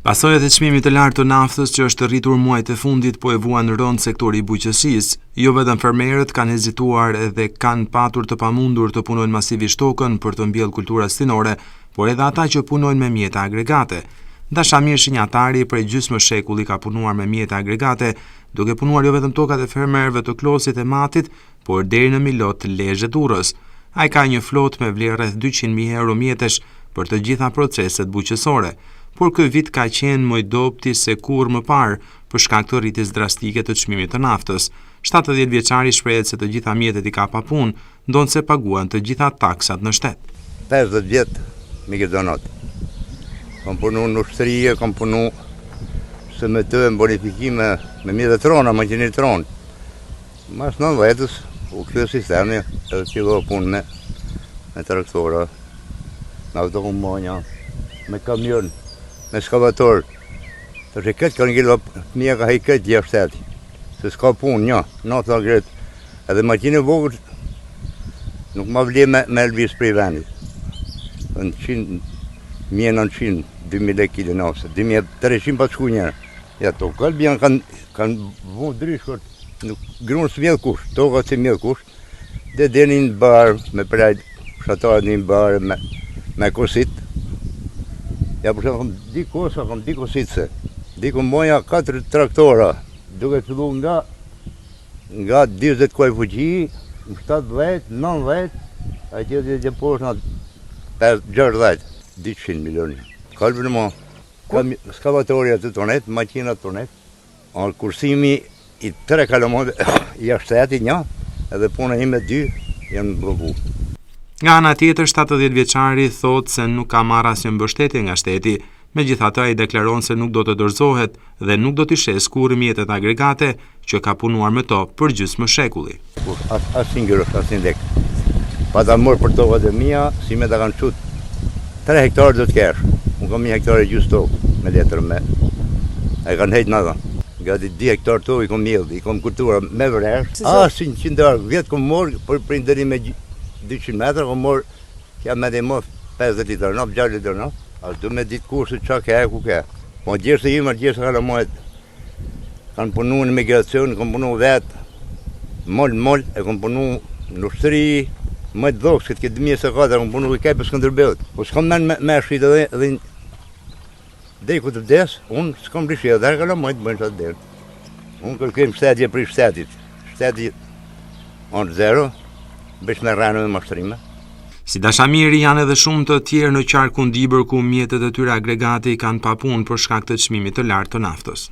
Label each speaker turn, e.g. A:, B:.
A: Pasojat e çmimit të lartë të naftës që është rritur muajt e fundit po e vuan rënd sektori i bujqësisë. Jo vetëm fermerët kanë hezituar dhe kanë patur të pamundur të punojnë masivisht tokën për të mbjellë kultura stinore, por edhe ata që punojnë me mjete agregate. Dashamir Shinjatari prej gjysmë shekulli ka punuar me mjete agregate, duke punuar jo vetëm tokat e fermerëve të Klosit e Matit, por deri në Milot të Lezhë Durrës. Ai ka një flotë me vlerë rreth 200.000 euro mjetesh për të gjitha proceset bujqësore. Por ky vit ka qenë më i dobti se kur më parë për shkak të rritjes drastike të çmimit të naftës. 70 vjeçari shprehet se të gjitha mjetet i ka pa punë, ndonse paguan të gjitha taksat në shtet.
B: 50 vjet me donat. Kam punu në ushtri, kam punu se me të bonifikime me mjetet trona, makinit tron. Mas 9 vetës u kryo sistemi edhe që punë me traktora, me autokombonja, me kamion, me skavator. Të që këtë kanë gjellë mija ka hejket jashtë shteti. Se s'ka punë, një, në të agret. Edhe makinë vogët nuk ma vle me elvis prej vendit. Në 1.900, 2.000 lek kile nase, 2.300 pa të shku njerë. Ja, to kalbi janë kanë vu dryshkot, nuk grunë së mjedh kush, to ka si mjedh kush. Dhe dhe një barë, me prejt, shatarët një barë, me kosit. Ja përshë kam di kosa, kam di kositëse. Di moja 4 traktora, duke fillu nga 20 kuaj fuqi, 17, 19, a që dhe poshë nga 60, 200 milioni. Kalbë në mo, skavatorja të tonet, makinat tonet, kursimi i 3 kalamote, i ashteti një, edhe puna ime 2, janë bloku.
A: Nga ana tjetër, 70 vjeçari thotë se nuk ka marrë asnjë mbështetje nga shteti, megjithatë ai deklaron se nuk do të dorëzohet dhe nuk do t'i shes kurrë mjetet agregate që ka punuar me to për gjysmë shekulli.
B: Asnjë gjë, asnjë lek. Pa ta marrë për tokat e mia, si me ta kanë çut 3 hektarë do të kesh. Unë kam 1 hektarë gjysmë tokë me letër me. Ai kanë hejt nada. Gati 2 hektarë tokë i kam mjedh, i kam kultura me vresh. Si 100 vjet kam marrë për prindëri me 200 metra, kom morë, kja me dhe morë 50 litër nëpë, 6 litër nëpë, ashtë du me ditë kurse qa ke e ku ke. Po gjesë e imë, gjesë kanë mojët, kanë punu në migracion, kanë punu vetë, mollë, e kanë punu në ushtëri, më të dhokës, këtë 2024, kanë punu i kepë Skënderbeutit. Po s'kam me shqitë dhe dhe ku të vdes, unë s'kam rishia, dhe kanë mojët bëjnë qatë dherë. Unë kërkëm shtetje për shtetit, shteti onë zero, bësh me rranë dhe mashtrime.
A: Si Dashamiri janë edhe shumë të tjerë në qarkun Dibër ku mjetet e tyre agregati kanë pa punë për shkak të çmimit të lartë të naftës.